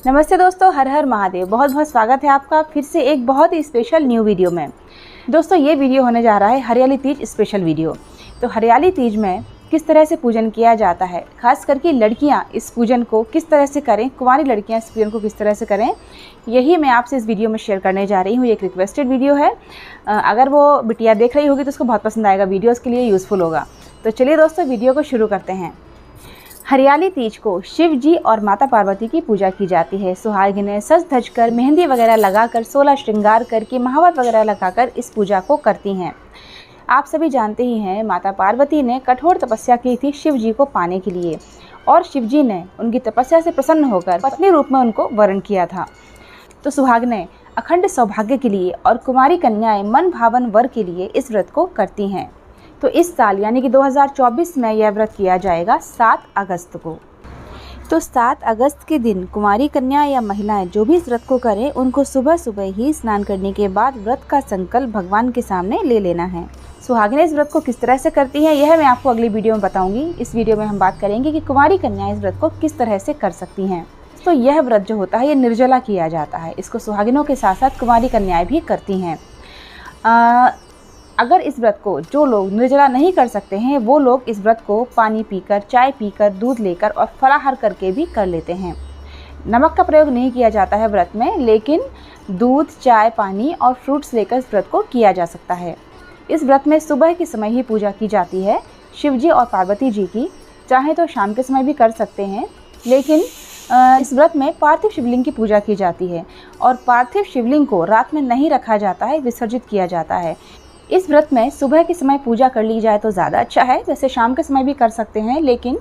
नमस्ते दोस्तों, हर हर महादेव। बहुत बहुत स्वागत है आपका फिर से एक बहुत ही स्पेशल न्यू वीडियो में। दोस्तों ये वीडियो होने जा रहा है हरियाली तीज स्पेशल वीडियो। तो हरियाली तीज में किस तरह से पूजन किया जाता है, खास करके लड़कियां इस पूजन को किस तरह से करें, कुंवारी लड़कियां इस पूजन को किस तरह से करें, यही मैं आपसे इस वीडियो में शेयर करने जा रही हूँ। एक रिक्वेस्टेड वीडियो है, अगर वो बिटिया देख रही होगी तो उसको बहुत पसंद आएगा, वीडियो उसके लिए यूज़फुल होगा। तो चलिए दोस्तों वीडियो को शुरू करते हैं। हरियाली तीज को शिव जी और माता पार्वती की पूजा की जाती है। सुहागिनें सज धज कर, मेहंदी वगैरह लगाकर, 16 श्रृंगार करके, महावर वगैरह लगाकर इस पूजा को करती हैं। आप सभी जानते ही हैं, माता पार्वती ने कठोर तपस्या की थी शिव जी को पाने के लिए, और शिव जी ने उनकी तपस्या से प्रसन्न होकर पत्नी रूप में उनको वरण किया था। तो सुहागिनें अखंड सौभाग्य के लिए और कुमारी कन्याएं मन भावन वर के लिए इस व्रत को करती हैं। तो इस साल यानी कि 2024 में यह व्रत किया जाएगा 7 अगस्त को। तो 7 अगस्त के दिन कुमारी कन्या या महिलाएं जो भी इस व्रत को करें, उनको सुबह सुबह ही स्नान करने के बाद व्रत का संकल्प भगवान के सामने ले लेना है। सुहागिनें इस व्रत को किस तरह से करती हैं, यह मैं आपको अगली वीडियो में बताऊंगी। इस वीडियो में हम बात करेंगे कि कुमारी कन्या इस व्रत को किस तरह से कर सकती हैं। तो यह व्रत जो होता है ये निर्जला किया जाता है। इसको सुहागिनों के साथ साथ कुमारी कन्याएं भी करती हैं। अगर इस व्रत को जो लोग निर्जला नहीं कर सकते हैं, वो लोग इस व्रत को पानी पीकर, चाय पीकर, दूध लेकर और फलाहार करके भी कर लेते हैं। नमक का प्रयोग नहीं किया जाता है व्रत में, लेकिन दूध, चाय, पानी और फ्रूट्स लेकर इस व्रत को किया जा सकता है। इस व्रत में सुबह के समय ही पूजा की जाती है शिव जी और पार्वती जी की। चाहे तो शाम के समय भी कर सकते हैं, लेकिन इस व्रत में पार्थिव शिवलिंग की पूजा की जाती है, और पार्थिव शिवलिंग को रात में नहीं रखा जाता है, विसर्जित किया जाता है। इस व्रत में सुबह के समय पूजा कर ली जाए तो ज़्यादा अच्छा है, वैसे शाम के समय भी कर सकते हैं, लेकिन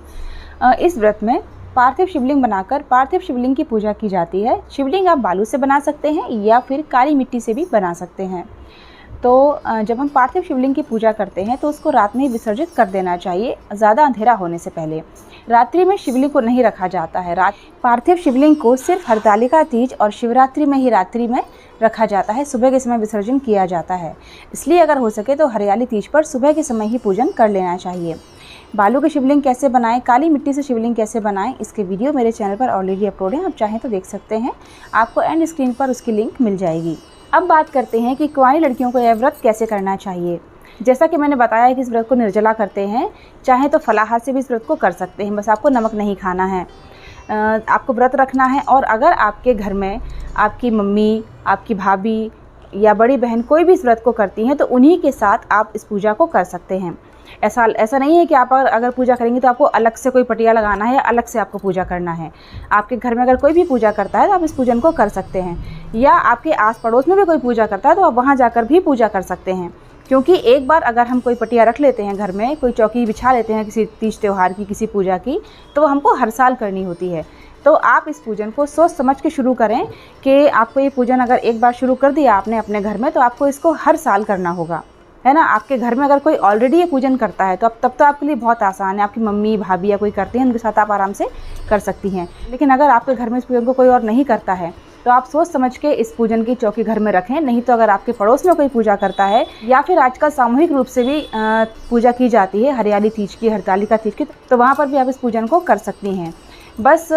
इस व्रत में पार्थिव शिवलिंग बनाकर पार्थिव शिवलिंग की पूजा की जाती है। शिवलिंग आप बालू से बना सकते हैं या फिर काली मिट्टी से भी बना सकते हैं। तो जब हम पार्थिव शिवलिंग की पूजा करते हैं तो उसको रात में ही विसर्जित कर देना चाहिए, ज़्यादा अंधेरा होने से पहले। रात्रि में शिवलिंग को नहीं रखा जाता है। पार्थिव शिवलिंग को सिर्फ हरतालिका तीज और शिवरात्रि में ही रात्रि में रखा जाता है, सुबह के समय विसर्जन किया जाता है। इसलिए अगर हो सके तो हरियाली तीज पर सुबह के समय ही पूजन कर लेना चाहिए। बालू के शिवलिंग कैसे बनाएं, काली मिट्टी से शिवलिंग कैसे बनाएं, इसके वीडियो मेरे चैनल पर ऑलरेडी अपलोड है, आप चाहें तो देख सकते हैं। आपको एंड स्क्रीन पर उसकी लिंक मिल जाएगी। अब बात करते हैं कि कुंवारी लड़कियों को यह व्रत कैसे करना चाहिए। जैसा कि मैंने बताया कि इस व्रत को निर्जला करते हैं, चाहे तो फलाहार से भी इस व्रत को कर सकते हैं, बस आपको नमक नहीं खाना है। आपको व्रत रखना है, और अगर आपके घर में आपकी मम्मी, आपकी भाभी या बड़ी बहन कोई भी इस व्रत को करती हैं, तो उन्हीं के साथ आप इस पूजा को कर सकते हैं। ऐसा नहीं है कि आप अगर पूजा करेंगे तो आपको अलग से कोई पटिया लगाना है या अलग से आपको पूजा करना है। आपके घर में अगर कोई भी पूजा करता है तो आप इस पूजन को कर सकते हैं, या आपके आस पड़ोस में भी कोई पूजा करता है तो आप वहाँ जाकर भी पूजा कर सकते हैं। क्योंकि एक बार अगर हम कोई पटिया रख लेते हैं घर में, कोई चौकी बिछा लेते हैं किसी तीज त्यौहार की, किसी पूजा की, तो वो हमको हर साल करनी होती है। तो आप इस पूजन को सोच समझ के शुरू करें कि आपको ये पूजन अगर एक बार शुरू कर दिया आपने अपने घर में, तो आपको इसको हर साल करना होगा, है ना। आपके घर में अगर कोई ऑलरेडी ये पूजन करता है तो तब तो आपके लिए बहुत आसान है। आपकी मम्मी, भाभी या कोई करते हैं, उनके साथ आप आराम से कर सकती हैं। लेकिन अगर आपके घर में इस पूजन को कोई और नहीं करता है तो आप सोच समझ के इस पूजन की चौकी घर में रखें। नहीं तो अगर आपके पड़ोस में कोई पूजा करता है, या फिर आजकल सामूहिक रूप से भी पूजा की जाती है हरियाली तीज की, हरतालिका तीज की, तो वहाँ पर भी आप इस पूजन को कर सकती हैं। बस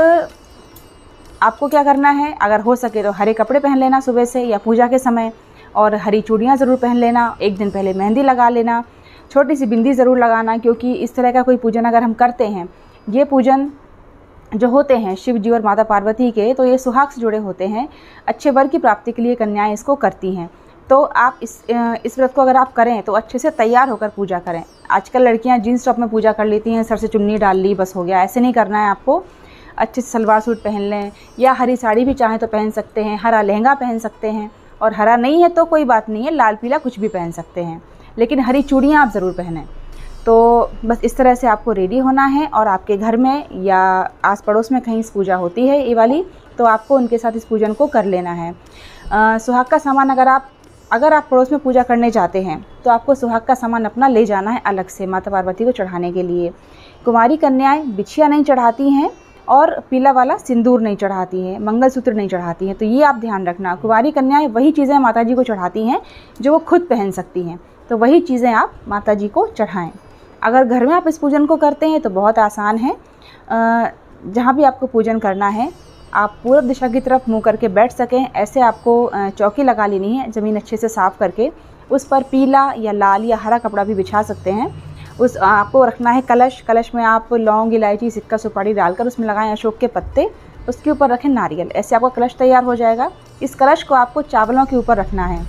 आपको क्या करना है, अगर हो सके तो हरे कपड़े पहन लेना सुबह से या पूजा के समय, और हरी चूड़ियाँ ज़रूर पहन लेना। एक दिन पहले मेहंदी लगा लेना, छोटी सी बिंदी ज़रूर लगाना, क्योंकि इस तरह का कोई पूजन अगर हम करते हैं, ये पूजन जो होते हैं शिव जी और माता पार्वती के, तो ये सुहाग से जुड़े होते हैं। अच्छे वर की प्राप्ति के लिए कन्याएं इसको करती हैं। तो आप इस व्रत को अगर आप करें तो अच्छे से तैयार होकर पूजा करें। आजकल लड़कियां जीन्स टॉप में पूजा कर लेती हैं, सर से चुन्नी डाल ली, बस हो गया। ऐसे नहीं करना है आपको। अच्छे से सलवार सूट पहन लें, या हरी साड़ी भी चाहें तो पहन सकते हैं, हरा लहंगा पहन सकते हैं, और हरा नहीं है तो कोई बात नहीं है, लाल पीला कुछ भी पहन सकते हैं, लेकिन हरी चूड़ियाँ आप ज़रूर पहनें। तो बस इस तरह से आपको रेडी होना है, और आपके घर में या आस पड़ोस में कहीं इस पूजा होती है ये वाली, तो आपको उनके साथ इस पूजन को कर लेना है। सुहाग का सामान अगर आप पड़ोस में पूजा करने जाते हैं तो आपको सुहाग का सामान अपना ले जाना है अलग से माता पार्वती को चढ़ाने के लिए। कुमारी कन्याएं बिछिया नहीं चढ़ाती हैं, और पीला वाला सिंदूर नहीं चढ़ाती हैं, मंगलसूत्र नहीं चढ़ाती हैं। तो ये आप ध्यान रखना, कुंवारी कन्याएं वही चीज़ें माता जी को चढ़ाती हैं जो वो खुद पहन सकती हैं, तो वही चीज़ें आप माता जी को चढ़ाएं। अगर घर में आप इस पूजन को करते हैं तो बहुत आसान है। जहाँ भी आपको पूजन करना है आप पूरब दिशा की तरफ मुँह करके बैठ सकें, ऐसे आपको चौकी लगा लेनी है। ज़मीन अच्छे से साफ़ करके उस पर पीला या लाल या हरा कपड़ा भी बिछा सकते हैं। उस आपको रखना है कलश। कलश में आप लौंग, इलायची, सिक्का, सुपारी डालकर उसमें लगाएं अशोक के पत्ते, उसके ऊपर रखें नारियल। ऐसे आपका कलश तैयार हो जाएगा। इस कलश को आपको चावलों के ऊपर रखना है।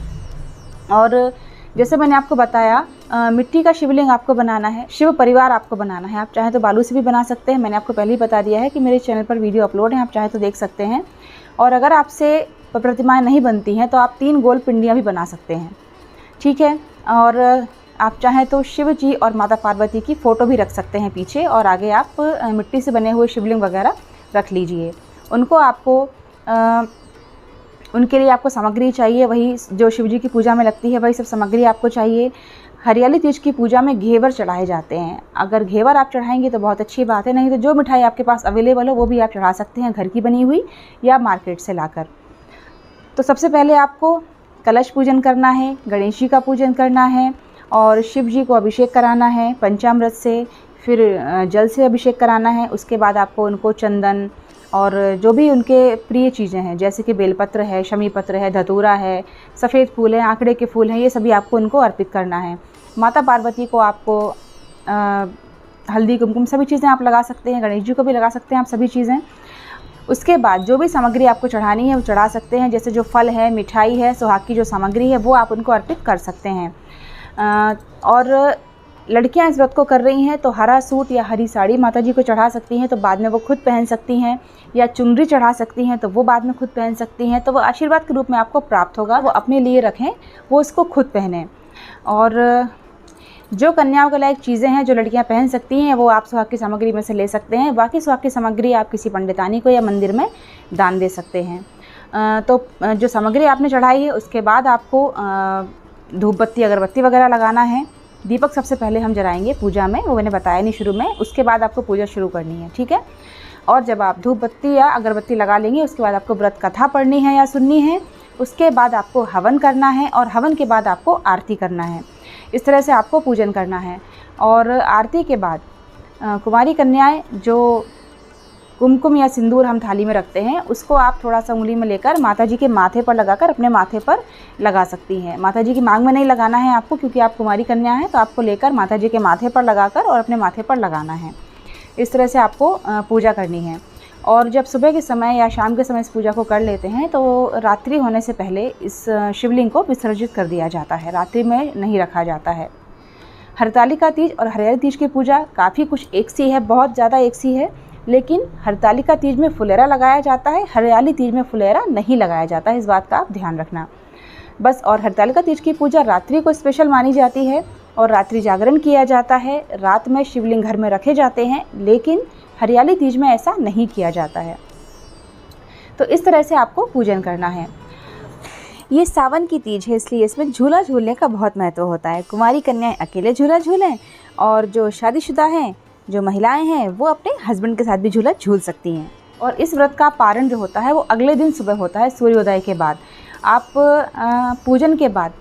और जैसे मैंने आपको बताया, मिट्टी का शिवलिंग आपको बनाना है, शिव परिवार आपको बनाना है। आप चाहें तो बालू से भी बना सकते हैं। मैंने आपको पहले ही बता दिया है कि मेरे चैनल पर वीडियो अपलोड है, आप चाहें तो देख सकते हैं। और अगर आपसे प्रतिमाएँ नहीं बनती हैं तो आप 3 गोल पिंडियाँ भी बना सकते हैं, ठीक है। और आप चाहें तो शिव जी और माता पार्वती की फ़ोटो भी रख सकते हैं पीछे, और आगे आप मिट्टी से बने हुए शिवलिंग वगैरह रख लीजिए। उनको आपको उनके लिए आपको सामग्री चाहिए, वही जो शिव जी की पूजा में लगती है वही सब सामग्री आपको चाहिए। हरियाली तीज की पूजा में घेवर चढ़ाए जाते हैं। अगर घेवर आप चढ़ाएंगे तो बहुत अच्छी बात है, नहीं तो जो मिठाई आपके पास अवेलेबल हो वो भी आप चढ़ा सकते हैं, घर की बनी हुई या मार्केट से लाकर। तो सबसे पहले आपको कलश पूजन करना है, गणेश जी का पूजन करना है और शिव जी को अभिषेक कराना है पंचामृत से, फिर जल से अभिषेक कराना है। उसके बाद आपको उनको चंदन और जो भी उनके प्रिय चीज़ें हैं, जैसे कि बेलपत्र है, शमी पत्र है, धतूरा है, सफ़ेद फूल है, आंकड़े के फूल हैं, ये सभी आपको उनको अर्पित करना है। माता पार्वती को आपको हल्दी, कुमकुम सभी चीज़ें आप लगा सकते हैं, गणेश जी को भी लगा सकते हैं आप सभी चीज़ें। उसके बाद जो भी सामग्री आपको चढ़ानी है वो चढ़ा सकते हैं, जैसे जो फल है, मिठाई है, सुहाग की जो सामग्री है वो आप उनको अर्पित कर सकते हैं। और लड़कियां इस व्रत को कर रही हैं तो हरा सूट या हरी साड़ी माता जी को चढ़ा सकती हैं, तो बाद में वो खुद पहन सकती हैं, या चुनरी चढ़ा सकती हैं तो वो बाद में खुद पहन सकती हैं। तो वो आशीर्वाद के रूप में आपको प्राप्त होगा, वो अपने लिए रखें, वो इसको खुद पहनें। और जो कन्याओं के लायक चीज़ें हैं जो लड़कियां पहन सकती हैं वो आप सुहाग की सामग्री में से ले सकते हैं। बाकी सुहाग की सामग्री आप किसी पंडितानी को या मंदिर में दान दे सकते हैं। तो जो सामग्री आपने चढ़ाई है उसके बाद आपको धूप बत्ती, अगरबत्ती वगैरह लगाना है। दीपक सबसे पहले हम जलाएंगे पूजा में, वो मैंने बताया नहीं शुरू में। उसके बाद आपको पूजा शुरू करनी है, ठीक है। और जब आप धूप बत्ती या अगरबत्ती लगा लेंगे उसके बाद आपको व्रत कथा पढ़नी है या सुननी है। उसके बाद आपको हवन करना है और हवन के बाद आपको आरती करना है। इस तरह से आपको पूजन करना है। और आरती के बाद कुमारी कन्याएं जो कुमकुम या सिंदूर हम थाली में रखते हैं उसको आप थोड़ा सा उंगली में लेकर माता जी के माथे पर लगाकर अपने माथे पर लगा सकती हैं। माता जी की मांग में नहीं लगाना है आपको, क्योंकि आप कुमारी कन्या हैं, तो आपको लेकर माता जी के माथे पर लगाकर और अपने माथे पर लगाना है। इस तरह से आपको पूजा करनी है। और जब सुबह के समय या शाम के समय इस पूजा को कर लेते हैं तो रात्रि होने से पहले इस शिवलिंग को विसर्जित कर दिया जाता है, रात्रि में नहीं रखा जाता है। हरतालिका तीज और हरियाली तीज की पूजा काफ़ी कुछ एक सी है, बहुत ज़्यादा एक सी है, लेकिन हरतालिका तीज में फुलेरा लगाया जाता है, हरियाली तीज में फुलेरा नहीं लगाया जाता है, इस बात का आप ध्यान रखना बस। और हरतालिका तीज की पूजा रात्रि को स्पेशल मानी जाती है और रात्रि जागरण किया जाता है। रात में शिवलिंग घर में रखे जाते हैं, लेकिन हरियाली तीज में ऐसा नहीं किया जाता है। तो इस तरह से आपको पूजन करना है। ये सावन की तीज है, इसलिए इसमें झूला झूलने का बहुत महत्व होता है। कुमारी कन्याएं अकेले झूला झूलें और जो शादीशुदा हैं, जो महिलाएं हैं, वो अपने हस्बैंड के साथ भी झूला झूल सकती हैं। और इस व्रत का पारण जो होता है वो अगले दिन सुबह होता है, सूर्योदय के बाद। आप पूजन के बाद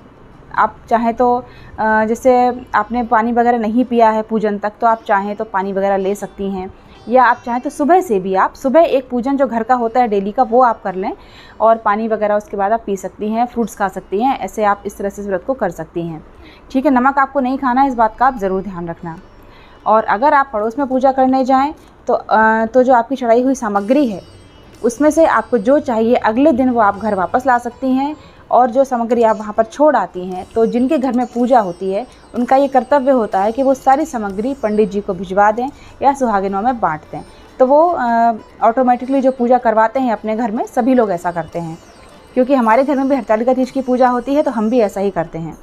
आप चाहें तो जैसे आपने पानी वगैरह नहीं पिया है पूजन तक, तो आप चाहें तो पानी वगैरह ले सकती हैं, या आप चाहें तो सुबह से भी आप सुबह एक पूजन जो घर का होता है डेली का वो आप कर लें और पानी वगैरह उसके बाद आप पी सकती हैं, फ्रूट्स खा सकती हैं। ऐसे आप इस तरह से इस व्रत को कर सकती हैं, ठीक है। नमक आपको नहीं खाना है, इस बात का आप ज़रूर ध्यान रखना। और अगर आप पड़ोस में पूजा करने जाएं तो जो आपकी चढ़ाई हुई सामग्री है उसमें से आपको जो चाहिए अगले दिन वो आप घर वापस ला सकती हैं। और जो सामग्री आप वहाँ पर छोड़ आती हैं, तो जिनके घर में पूजा होती है उनका ये कर्तव्य होता है कि वो सारी सामग्री पंडित जी को भिजवा दें या सुहागिनों में बांट दें। तो वो ऑटोमेटिकली जो पूजा करवाते हैं अपने घर में, सभी लोग ऐसा करते हैं, क्योंकि हमारे घर में भी हरतालिका तीज की पूजा होती है तो हम भी ऐसा ही करते हैं।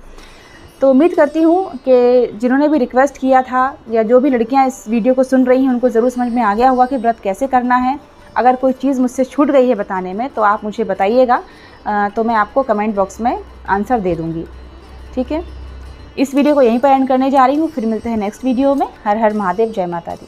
तो उम्मीद करती हूँ कि जिन्होंने भी रिक्वेस्ट किया था या जो भी लड़कियाँ इस वीडियो को सुन रही हैं उनको ज़रूर समझ में आ गया होगा कि व्रत कैसे करना है। अगर कोई चीज़ मुझसे छूट गई है बताने में तो आप मुझे बताइएगा, तो मैं आपको कमेंट बॉक्स में आंसर दे दूँगी, ठीक है। इस वीडियो को यहीं पर एंड करने जा रही हूँ, फिर मिलते हैं नेक्स्ट वीडियो में। हर हर महादेव, जय माता दी।